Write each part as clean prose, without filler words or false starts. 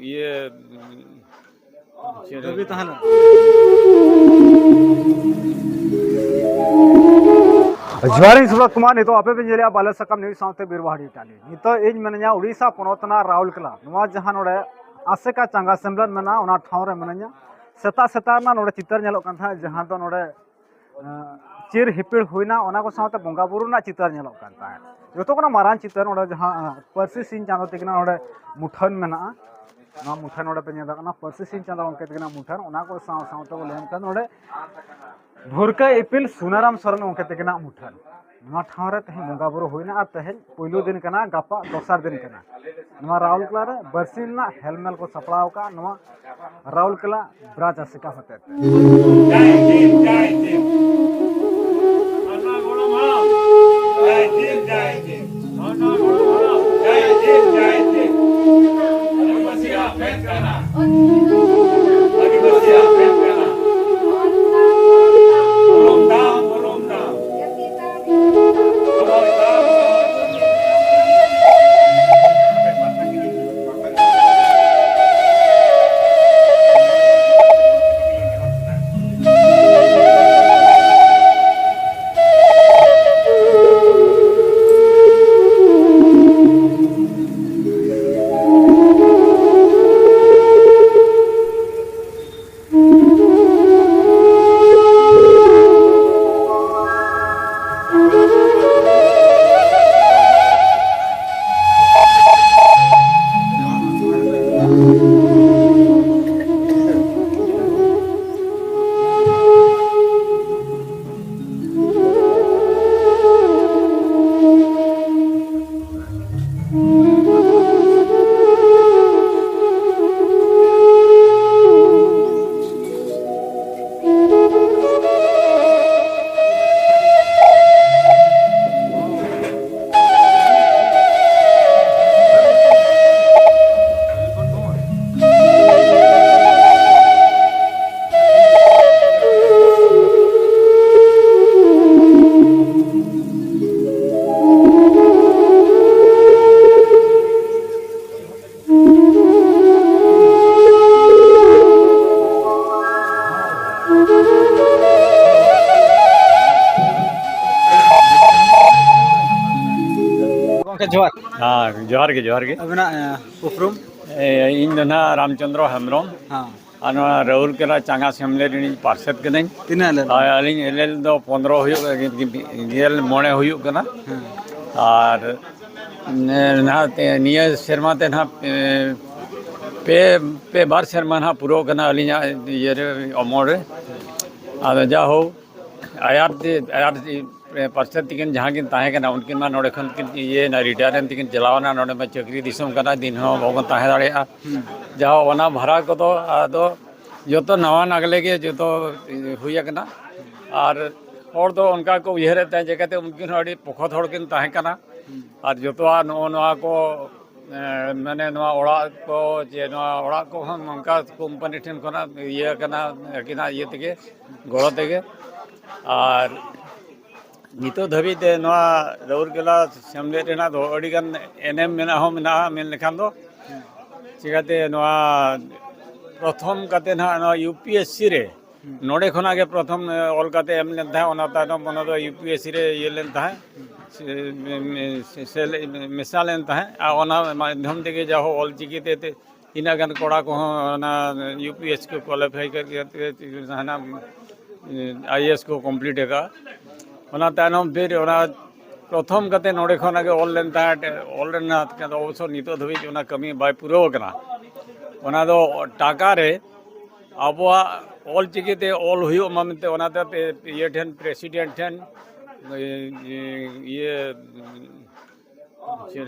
ये Tapi tahan. Jwaring Subrat Kumar nito ape penjeli bala sakam news saute birwahadi tali nito ej menanya Odisha ponotna Raulkela nwa jahan node aseka changa semblan mena ona thawre menanya seta seta na node chitar nyelok kan tha jahan do node chir hipil huina ona ko saute bonga buru na chitar nyelok kan tha joto kona maran chitar node jahan parsi sin chando tikna node muthan mena na muthan node penyada kana parsi sin chando onke tikna muthan ona ko saute ko lem kan node भुरका इपिल Sunaram Saran उनके तकना मुठन नवा ठावरे तहे बंगा बुरु होइना आ तहे पहिलो दिन कना गापा दोसर दिन कना नवा राउरकेला रे बरसिलना हेलमेल को सपड़ाव का नवा राउरकेला ब्राज असिका होते जय हिंद जय हिंद अन्ना गोड़म हां जय हिंद अन्ना गोड़म हां जय हिंद आदिवासिया फेंक करना आदिवासिया फेंक करना जोहार हाँ जोहार के अबना उपरुम इन दो ना रामचंद्र हेम्ब्रम हां आना राउरकेला चांगा सेमले रिनी पार्षद कने तिना ले अलिंग एलएल दो 15 हुयो गेल मोणे हुयो कना और ना निया शर्मा ते ना पे बार शर्मा ना पुरो कना अलिंग ये अमर आदो जा हो आयार पार्षद तिकिन जहाँ किन ताहे कना उनकिन मा नोडे खन किन ये ना रिटायरन तिकिन चलावना नोडे मा चक्री दिसम कना दिन हो बगन ताहे दाड़ेया जहाँ ओना भरा को तो आदो जो तो नवा नगले के जो तो हुआ कना और और तो उनका को उहरे तय जगते उनकिन अड़ी पोखत हड़ किन ताहे कना और जो तो नवा को मैंने नवा ओड़ा को जे नवा ओड़ा को हम उनका कंपनी ठन कना ये कना किना ये तके गोड़ तके और नितो धबी ते नवा राउरकेला सेमले रेना दो अड़ीगान एनएम मेना हो मेना मेन लेखान दो चिकाते नवा प्रथम काते ना नवा यूपीएससी रे नोडे खना के प्रथम ऑल काते एम लेन था ओना तानो मनो दो यूपीएससी रे ये लेन था से मिसाल लेन था आ ओना माध्यम ते जा हो ऑल चिकिते ते इना गान कोड़ा को ना यूपीएससी को क्वालिफाई करके ना आईएएस को कंप्लीट है ओना तायनम फिर ओना प्रथम कते नोडे खना के ऑल लेन था ऑल लेन के अवसर नितो धबी ओना कमी बाय पुरो कना ओना दो टाका रे अबवा ऑल चिकिते ऑल हुयो मामते ओना ते ये ठन प्रेसिडेंट ठन ये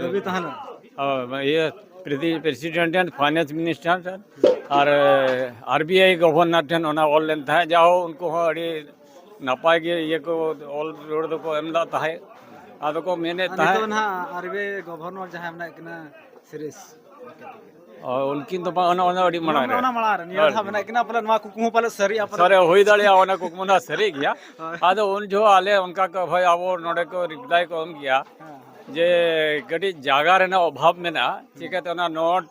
रवि तहन ये प्रेसिडेंट ठन फाइनेंस मिनिस्टर ठन और आरबीआई गवर्नर ठन ओना ऑल लेन था जाओ उनको अड़ी नपाय के ये को ऑल रोड दो को एमदा ताहे आदो को मैंने ताहे तो ना आरबीआई गवर्नर जहां हमना किना सीरीज और उनकिन तो ओना ओना अड़ी मना रे ओना मळा रे निया था बना किना पले नमा कुकु पले सरी अपन सरे होई दाड़िया ओना कुकमुना सरी गया आदो उन जो आले उनका को भाई आवो नोडे को रिप्लाई को हम किया जे कटी जागा रेना अभाव मेना चिकाते ओना नोट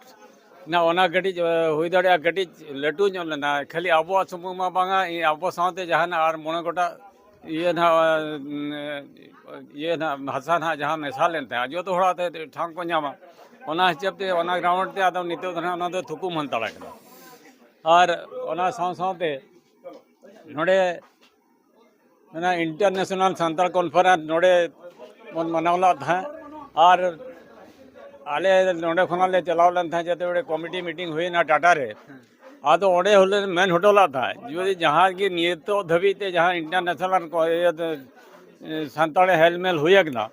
ना ओना कटी हुई दाड़े कटी लटू ᱧᱚᱜ लेना खाली आबो सुमुंग मा बांगा आबो साथे जहां आर मोने गोटा ये ना भाषा ना जहां मेसा लेनते जो तो हड़ा ते ठांग को ᱧᱟᱢᱟ ओना हिसाब ते ओना ग्राउंड ते आदो नितो धना ओना दो थुकुम हंताड़ा कना और ओना साथे नोडे ना इंटरनेशनल सांताल कॉन्फ्रेंस नोडे मन मनावला था और आले नोडे खनाले चलाव लन था जते बड़े कमिटी मीटिंग हुई ना टाटा रे आदो ओडे होले मेन होटला था जो जहां की नियतो धबी ते जहां इंटरनेशनल को सांताले हेलमेल हुयगना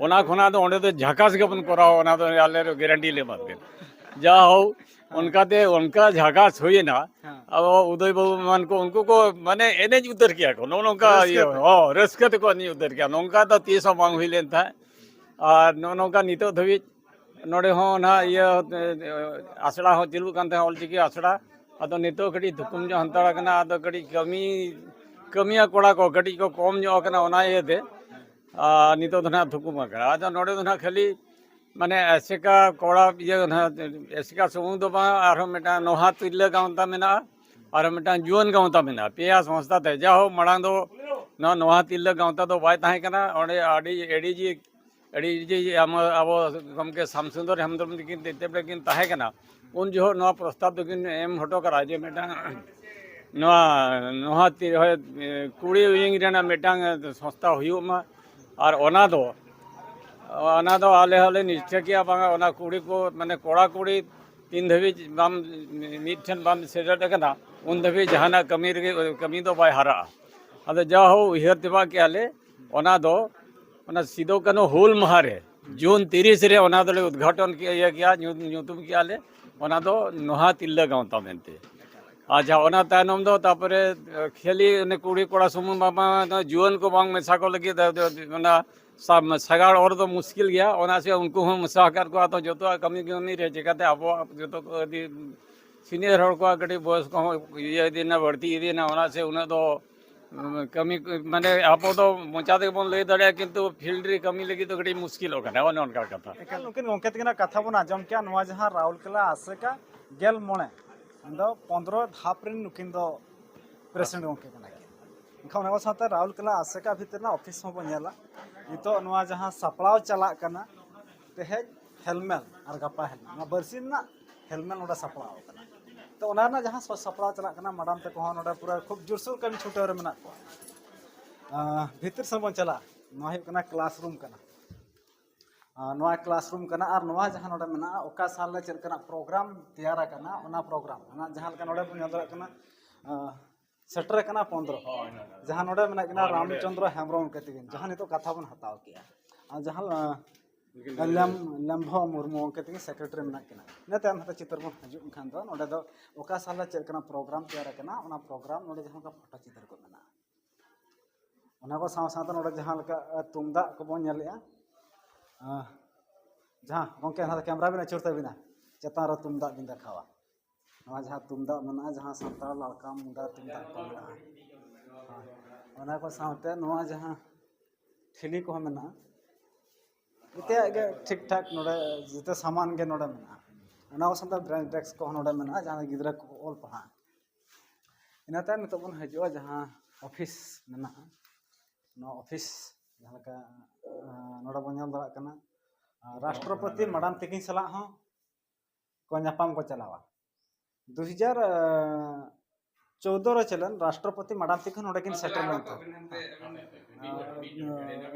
ओना खना दो ओडे तो झाकास के बन कराओ ओना तो आले गारंटी ले बात के जा हो उनका झाकास हुई ना अब उदय बाबू मान को उनको को माने एनेज उतर किया को नोनका ये रस्कत को नहीं उतर किया नोंका तो 30 मांग हुई लेन था और नोनका नितो धबी नोडे हो ना ये आसड़ा हो चिलु कांते ऑलचिकी आसड़ा अदो नितो कड़ी धुकुम जो हंताड़ा कना अदो कड़ी कमिया कोड़ा को कड़ी को कम जो कना ओना ये दे नितो धना धुकुम करा अदो नोडे धना खाली माने ऐसे का कोड़ा ये ना ऐसे का समूह दो बा आरो मेटा नोहा तिल्ले गांवता मेना और मेटा जुवन गांवता मेना पेया संस्था ते जाहो मडांग दो नोहा तिल्ले गांवता दो बाय ताहे कना ओडे एडी जी अब गमके शामसुंदर हेमब्रम दिकिन तेबले किन ताहे कना उन जो नोहा प्रस्ताव दकिन एम हटो करा जे मेटा नोहा कुड़ी विंग रेना मेटांग संस्था हुयुमा और ओना दो आले हले निश्चय किया बांगा ओना कुड़ी को माने कोड़ा कुड़ी 3 धबी बाम मिठन बाम सेजट कना उन धबी जहाना कमी दो बाय हारा अदो जा हो उहर दिबा के आले ओना दो ओना सिदो कनो हुल महारे जून 30 रे ओना दो उद्घाटन किया ᱧᱩᱛᱩᱢ किया ले ओना दो नोहा तिल्ला गांवता मेनते अच्छा ओना तायनम दो तापरे खेली ने कुड़ी कोड़ा सुमुन बाबा जुवन को बांग मेसा को लगी ओना सब सगाड़ और तो मुश्किल गया ओना से उनको हम सहकार को तो जो तो कमी रे चिकाते अब जो तो सीनियर हड़ को कटी बॉयस को ये दिन बढ़ती दिन ओना से उन्हें तो कमी माने आप तो मोचाते बन ले दड़े किंतु फील्ड रे कमी लगी तो कटी मुश्किल हो गना ओन उनका कथा नुकिन गोंके तकिना कथा बन आजम क्या नवा जहां राउरकेला आसेका गेल मोणे अंदो 15 धाप रे नुकिन दो प्रेसिडेंट गोंके कना इनखा ओना साथे राउरकेला आसेका भीतर ना ऑफिस हो बनेला नितो नवा जहां सपड़ाव चला कना तेहे हेलमेल और गपा हेलमेल ना बरसिन ना हेलमेल ओडा सपड़ाव कना तो ओना ना जहां सपड़ाव चला कना मैडम ते कोहन ओडा पूरा खूब जोरसोर कमी छुटे रे मना को भीतर से बन चला नवा है कना क्लासरूम कना नवा क्लासरूम कना और नवा जहां ओडा मना ओका साल ले चल कना प्रोग्राम तैयार कना ओना प्रोग्राम ओना जहां कना ओडा बन यदरा कना सेटर कना 15 जहां नोडे मना कना रामचंद्र हेम्ब्रम केतिगिन जहां नितो कथा बन हताव किया आ जहां लम्भो मुर्मू केतिगिन सेक्रेटरी मना कना नेते हम चित्र बन हजु खान दो नोडे दो ओका साल चल कना प्रोग्राम तैयार कना ओना प्रोग्राम नोडे जहां का फोटो चित्र को मना ओना को साव साथ नोडे जहां लका तुमदा को बन नेलिया जहां गोंके ना कैमरा बिना चुरते बिना चेतान रो तुमदा बिन देखावा नवा जहां तुमदा मना जहां संताल लड़का मुंडा तुमदा को मना ओना को साथे नवा जहां ठेली को मना इते गे ठीक ठाक नोडे जिते सामान गे नोडे मना ओना को साथे ब्रांड डेस्क को नोडे मना जहां गिदरा को ऑल पहा इनाते नितो बन हजो जहां ऑफिस मना नो ऑफिस जहां का नोडे बन ᱧᱟᱢ दरा कना राष्ट्रपति मैडम तकिन सला हो को ᱧᱟᱯᱟᱢ को चलावा 2014 रे चलन राष्ट्रपति मैडम तकिन ओडे किन सेटल लेन था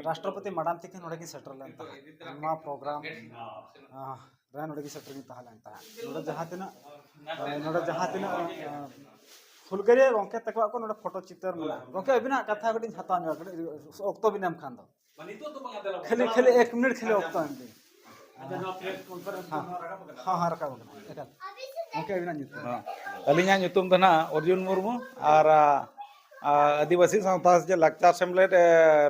राष्ट्रपति मैडम तकिन ओडे किन सेटल लेन था मा प्रोग्राम रान ओडे किन सेटल लेन था नोडे जहां तिना फुलगरे गोंके तकवा को नोडे फोटो चित्र मिला गोंके अबिना कथा गडी हता न्यो ओक्तो बिनाम खान दो खाली 1 मिनट खाली ओक्तो एम दे प्रेस कॉन्फ्रेंस हां रखा एकाल ओके अबिना ᱧᱩᱛᱩᱢ अलिया ᱧᱩᱛᱩᱢ ᱫᱚ ᱱᱟ अर्जुन मुर्मू और आदिवासी संस्था जे लाक्चार सेमलेट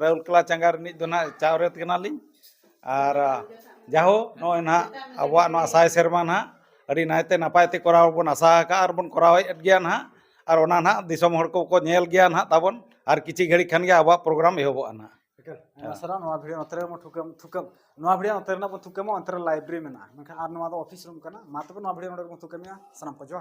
राउरकेला चंगा रिनिज दो ना चावरेत कनालिं और जाहो नो ना अबवा नो साय सेरमा ना अड़ी नायते नापायते कराव बन आशा का और बन कराव गया ना और ओना ना दिसम हर को नेल गया ना ताबन और किछि घड़ी खान गया अबवा प्रोग्राम एहबो ना टिकल सरा नवा भिडियो नतरे म थुकम थुकम नवा भिडियो नतरे ना थुकम अंतर लाइब्रेरी में ना मैं आर नवा ऑफिस रूम करना मात्र नवा भिडियो नोडे थुकमिया सनम को जो